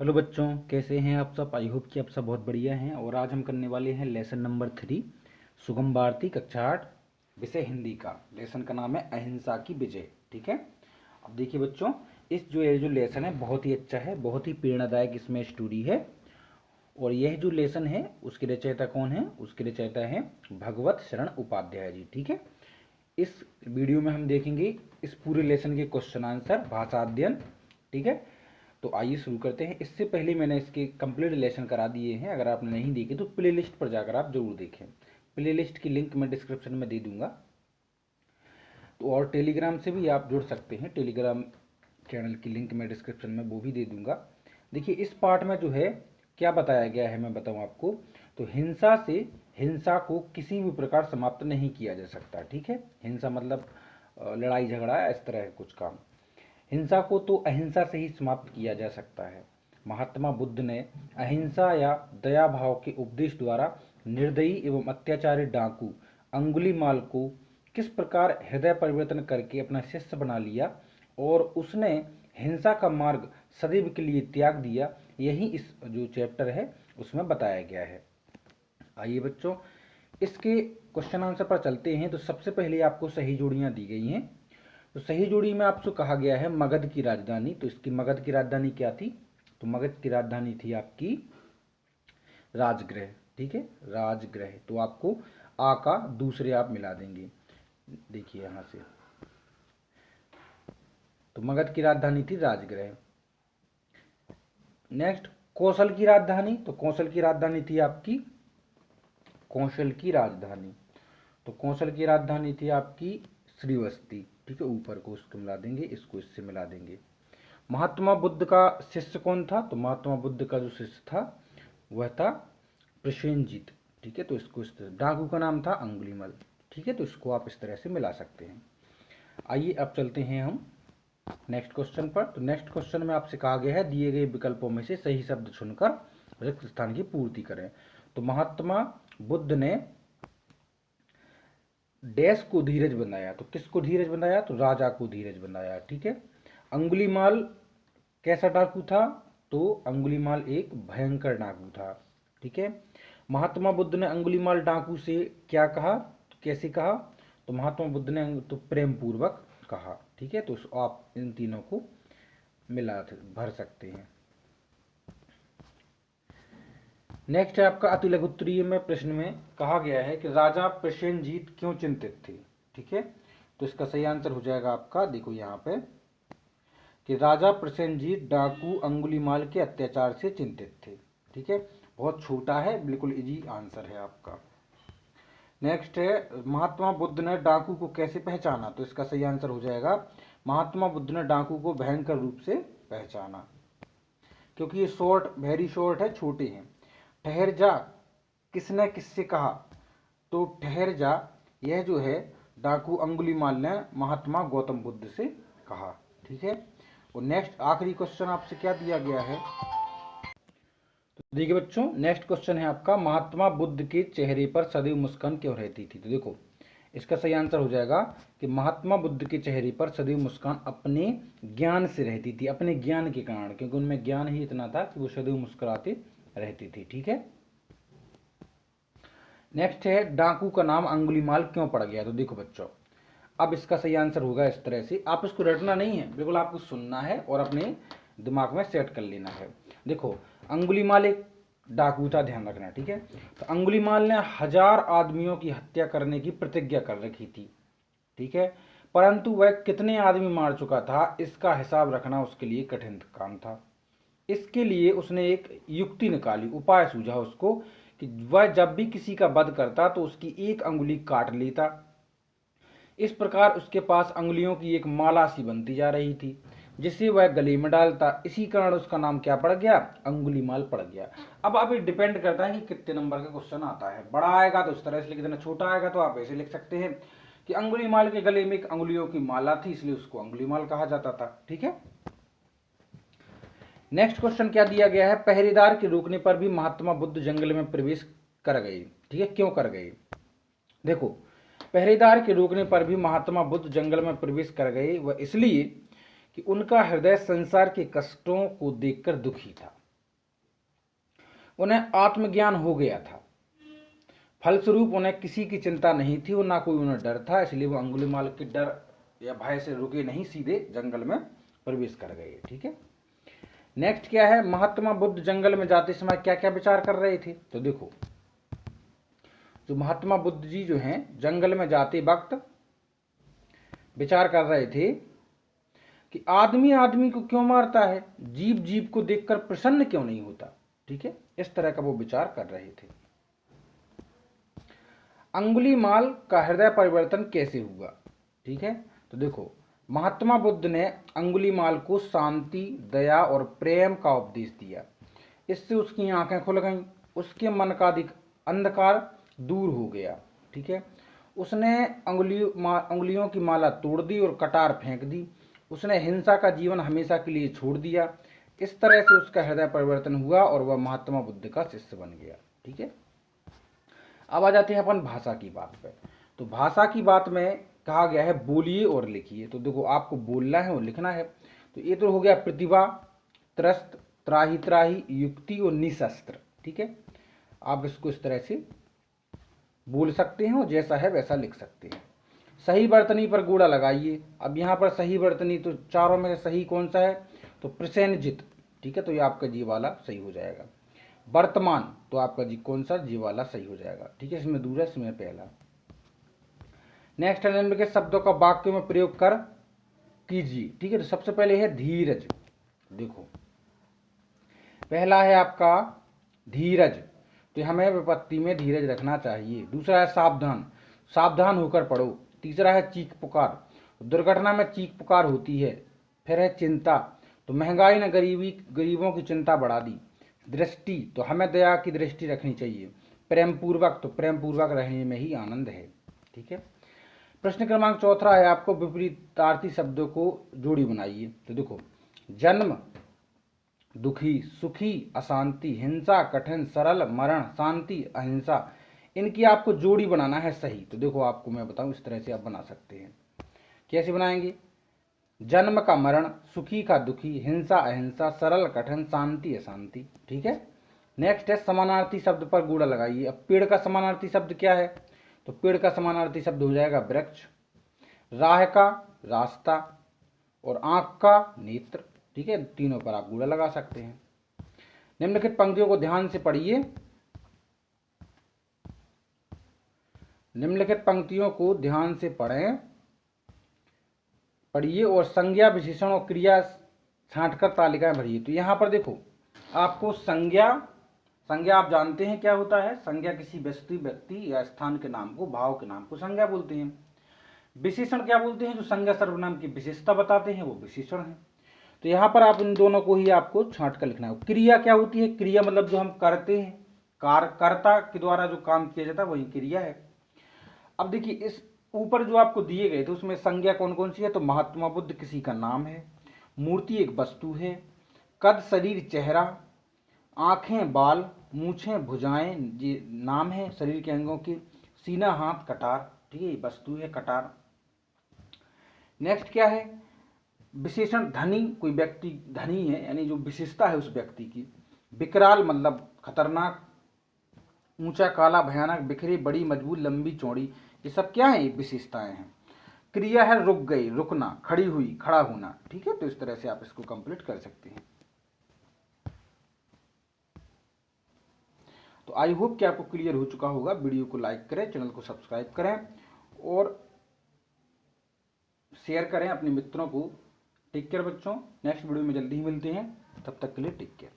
Hello बच्चों, कैसे हैं आप सब। आई होप कि आप सब बहुत बढ़िया हैं। और आज हम करने वाले हैं लेसन नंबर 3 सुगम भारती कक्षा 8 विषय हिंदी का। लेसन का नाम है अहिंसा की विजय। ठीक है। अब देखिए बच्चों, ये जो लेसन है बहुत ही अच्छा है, बहुत ही प्रेरणादायक इसमें स्टोरी है। और यह जो लेसन है उसके रचयिता कौन है? उसके रचयिता है भगवत शरण उपाध्याय जी। ठीक है। इस वीडियो में हम देखेंगे इस पूरे लेसन के क्वेश्चन आंसर, भाषा अध्ययन। ठीक है। तो आइए शुरू करते हैं। इससे पहले मैंने इसके कंप्लीट लेसन करा दिए हैं, अगर आपने नहीं देखे तो प्लेलिस्ट पर जाकर आप जरूर देखें। प्लेलिस्ट की लिंक मैं डिस्क्रिप्शन में दे दूंगा। तो और टेलीग्राम से भी आप जुड़ सकते हैं, टेलीग्राम चैनल की लिंक मैं डिस्क्रिप्शन में वो भी दे दूंगा। देखिए इस पार्ट में जो है क्या बताया गया है मैं बताऊं आपको। तो हिंसा से हिंसा को किसी भी प्रकार समाप्त नहीं किया जा सकता। ठीक है। हिंसा मतलब लड़ाई झगड़ा इस तरह कुछ काम। हिंसा को तो अहिंसा से ही समाप्त किया जा सकता है। महात्मा बुद्ध ने अहिंसा या दया भाव के उपदेश द्वारा निर्दयी एवं अत्याचारी डाकू अंगुलीमाल को किस प्रकार हृदय परिवर्तन करके अपना शिष्य बना लिया और उसने हिंसा का मार्ग सदैव के लिए त्याग दिया, यही इस जो चैप्टर है उसमें बताया गया है। आइए बच्चों, इसके क्वेश्चन आंसर पर चलते हैं। तो सबसे पहले आपको सही जोड़ियां दी गई हैं। तो सही जोड़ी में आपसे कहा गया है मगध की राजधानी। तो इसकी मगध की राजधानी क्या थी? तो मगध की राजधानी थी आपकी राजगृह। ठीक है, राजगृह। तो आपको आ का दूसरे आप मिला देंगे। देखिए यहां से, तो मगध की राजधानी थी राजगृह। नेक्स्ट, कौशल की राजधानी। तो कौशल की राजधानी थी आपकी कौशल की राजधानी। तो कौशल की राजधानी थी आपकी श्रीवस्ती। ठीक है, ऊपर को उसको मिला देंगे, इसको इससे मिला देंगे। महात्मा बुद्ध का शिष्य कौन था? तो महात्मा बुद्ध का जो शिष्य था वह था प्रसेनजीत। ठीक है, तो इसको इस तरह, डाकू का नाम था अंगुलीमाल। ठीक है, तो इसको आप इस तरह से मिला सकते हैं। आइए अब चलते हैं हम नेक्स्ट क्वेश्चन पर। तो नेक्स्ट क्वेश्चन में आपसे कहा गया है दिए गए विकल्पों में से सही शब्द चुनकर रिक्त स्थान की पूर्ति करें। तो महात्मा बुद्ध ने डैश को धीरज बनाया। तो किसको धीरज बनाया? तो राजा को धीरज बनाया। ठीक है। अंगुलीमाल कैसा डाकू था? तो अंगुलीमाल एक भयंकर डाकू था। ठीक है। महात्मा बुद्ध ने अंगुलीमाल डाकू से क्या कहा? तो कैसे कहा? तो महात्मा बुद्ध ने तो प्रेम पूर्वक कहा। ठीक है, तो आप इन तीनों को मिला भर सकते हैं। नेक्स्ट है आपका अति लघुत्तरीय में प्रश्न में कहा गया है कि राजा प्रसेनजीत क्यों चिंतित थे। ठीक है, तो इसका सही आंसर हो जाएगा आपका, देखो यहाँ पे, कि राजा प्रसेनजीत डाकू अंगुलीमाल के अत्याचार से चिंतित थे। ठीक है, बहुत छोटा है, बिल्कुल इजी आंसर है आपका। नेक्स्ट है महात्मा बुद्ध ने डाकू को कैसे पहचाना। तो इसका सही आंसर हो जाएगा महात्मा बुद्ध ने डाकू को भयंकर रूप से पहचाना, क्योंकि ये शॉर्ट, वेरी शॉर्ट है, छोटे हैं। ठहर जा किसने किससे कहा? तो ठहर जा यह जो है डाकू अंगुलीमाल ने महात्मा गौतम बुद्ध से कहा। ठीक है। और नेक्स्ट आखिरी क्वेश्चन आपसे क्या दिया गया है? तो देखिए बच्चों, नेक्स्ट क्वेश्चन है आपका महात्मा बुद्ध के चेहरे पर सदैव मुस्कान क्यों रहती थी। तो देखो इसका सही आंसर हो जाएगा कि महात्मा बुद्ध के चेहरे पर सदैव मुस्कान अपने ज्ञान से रहती थी, अपने ज्ञान के कारण, क्योंकि उनमें ज्ञान ही इतना था कि वो सदैव मुस्कुराते रहती थी। ठीक है। नेक्स्ट है डाकू का नाम अंगुलीमाल क्यों पड़ गया। तो देखो बच्चों, अब इसका सही आंसर होगा इस तरह से, आप इसको रटना नहीं है, बिल्कुल आपको सुनना है और अपने दिमाग में सेट कर लेना है। देखो अंगुलीमाल एक डाकू था, ध्यान रखना। ठीक है, तो अंगुलीमाल ने 1000 आदमियों की हत्या करने की प्रतिज्ञा कर रखी थी। ठीक है, परंतु वह कितने आदमी मार चुका था इसका हिसाब रखना उसके लिए कठिन काम था। इसके लिए उसने एक युक्ति निकाली, उपाय सूझा उसको कि वह जब भी किसी का वध करता तो उसकी एक अंगुली काट लेता। इस प्रकार उसके पास अंगुलियों की एक माला सी बनती जा रही थी जिसे वह गले में डालता। इसी कारण उसका नाम क्या पड़ गया? अंगुलीमाल पड़ गया। अब ये डिपेंड करता है कि कितने नंबर का क्वेश्चन आता है। बड़ा आएगा तो इस तरह से लिख देना, छोटा आएगा तो आप ऐसे लिख सकते हैं कि अंगुलीमाल के गले में एक अंगुलियों की माला थी इसलिए उसको अंगुलीमाल कहा जाता था। ठीक है। नेक्स्ट क्वेश्चन क्या दिया गया है? पहरेदार के रोकने पर भी महात्मा बुद्ध जंगल में प्रवेश कर गए। ठीक है, क्यों कर गए? देखो पहरेदार के रोकने पर भी महात्मा बुद्ध जंगल में प्रवेश कर गए, वह इसलिए कि उनका हृदय संसार के कष्टों को देखकर दुखी था। उन्हें आत्मज्ञान हो गया था, फलस्वरूप उन्हें किसी की चिंता नहीं थी और ना कोई उन्हें डर था, इसलिए वो अंगुलीमाल के डर या भय से रुके नहीं, सीधे जंगल में प्रवेश कर गए। ठीक है, नेक्स्ट क्या है, महात्मा बुद्ध जंगल में जाते समय क्या क्या विचार कर रहे थे। तो देखो, जो महात्मा बुद्ध जी जो हैं जंगल में जाते वक्त विचार कर रहे थे कि आदमी आदमी को क्यों मारता है, जीव जीव को देखकर प्रसन्न क्यों नहीं होता। ठीक है, इस तरह का वो विचार कर रहे थे। अंगुलीमाल का हृदय परिवर्तन कैसे हुआ। ठीक है, तो देखो, महात्मा बुद्ध ने अंगुलीमाल को शांति, दया और प्रेम का उपदेश दिया। इससे उसकी आंखें खुल गईं, उसके मन का अंधकार दूर हो गया। ठीक है, उसने अंगुलियों की माला तोड़ दी और कटार फेंक दी। उसने हिंसा का जीवन हमेशा के लिए छोड़ दिया। इस तरह से उसका हृदय परिवर्तन हुआ और वह महात्मा बुद्ध का शिष्य बन गया। ठीक है, अब आ जाते हैं अपन भाषा की बात पे। तो भाषा की बात में कहा गया है बोलिए और लिखिए। तो देखो, आपको बोलना है और लिखना है। तो ये तो हो गया प्रतिभा, त्रस्त, त्राही त्राही, युक्ति और निशस्त्र। ठीक है, आप इसको इस तरह से बोल सकते हैं और जैसा है वैसा लिख सकते हैं। सही वर्तनी पर गोड़ा लगाइए। अब यहाँ पर सही वर्तनी, तो चारों में से सही कौन सा है, तो प्रसेनजित। ठीक है, तो ये आपका जी वाला सही हो जाएगा। वर्तमान, तो आपका जी कौन सा, जी वाला सही हो जाएगा। ठीक है, इसमें दूसरा, इसमें पहला। नेक्स्ट है निम्न के शब्दों का वाक्यों में प्रयोग कर कीजिए। ठीक है, तो सबसे पहले है धीरज। देखो, पहला है आपका धीरज, तो हमें विपत्ति में धीरज रखना चाहिए। दूसरा है सावधान, सावधान होकर पढ़ो। तीसरा है चीख पुकार, दुर्घटना में चीख पुकार होती है। फिर है चिंता, तो महंगाई ने गरीबों की चिंता बढ़ा दी। दृष्टि, तो हमें दया की दृष्टि रखनी चाहिए। प्रेम पूर्वक, तो प्रेम पूर्वक रहने में ही आनंद है। ठीक है, प्रश्न क्रमांक चौथा है आपको विपरीतार्थी शब्दों को जोड़ी बनाइए। तो देखो, जन्म दुखी, सुखी अशांति, हिंसा कठिन, सरल मरण, शांति अहिंसा, इनकी आपको जोड़ी बनाना है सही। तो देखो, आपको मैं बताऊं, इस तरह से आप बना सकते हैं। कैसे बनाएंगे, जन्म का मरण, सुखी का दुखी, हिंसा अहिंसा, सरल कठिन, शांति अशांति। ठीक है, नेक्स्ट है समानार्थी शब्द पर गोड़ा लगाइए। अब पेड़ का समानार्थी शब्द क्या है, तो पेड़ का समानार्थी शब्द हो जाएगा वृक्ष। राह का रास्ता और आंख का नेत्र। ठीक है, तीनों पर आप गोड़ा लगा सकते हैं। निम्नलिखित पंक्तियों को ध्यान से पढ़िए। निम्नलिखित पंक्तियों को ध्यान से पढ़िए और संज्ञा, विशेषण और क्रिया छांटकर तालिकाएं भरिए। तो यहाँ पर देखो, आपको संज्ञा आप जानते हैं क्या होता है। संज्ञा किसी वस्तु, व्यक्ति या स्थान के नाम को, भाव के नाम को संज्ञा बोलते हैं। विशेषण क्या बोलते हैं, जो संज्ञा सर्वनाम की विशेषता बताते हैं, वो विशेषण है। तो यहाँ पर आप इन दोनों को ही आपको छांट कर लिखना है। क्रिया क्या होती है, क्रिया मतलब जो हम करते हैं, कर्ता के द्वारा जो काम किया जाता है वही क्रिया है। अब देखिए, इस ऊपर जो आपको दिए गए थे उसमें संज्ञा कौन कौन सी है, तो महात्मा बुद्ध किसी का नाम है, मूर्ति एक वस्तु है, कद शरीर चेहरा, आंखें बाल, मूछें भुजाएं ये नाम है शरीर के अंगों के, सीना हाथ कटार। ठीक है, वस्तु है कटार। नेक्स्ट क्या है, विशेषण धनी, कोई व्यक्ति धनी है यानी जो विशेषता है उस व्यक्ति की। विकराल मतलब खतरनाक, ऊंचा काला भयानक, बिखरी बड़ी मजबूत लंबी चौड़ी, ये सब क्या है, विशेषताएं हैं। क्रिया है रुक गई, रुकना, खड़ी हुई, खड़ा होना। ठीक है, तो इस तरह से आप इसको कंप्लीट कर सकते हैं। तो आई होप कि आपको क्लियर हो चुका होगा। वीडियो को लाइक करें, चैनल को सब्सक्राइब करें और शेयर करें अपने मित्रों को। टेक केयर बच्चों, नेक्स्ट वीडियो में जल्दी ही मिलते हैं, तब तक के लिए टेक केयर।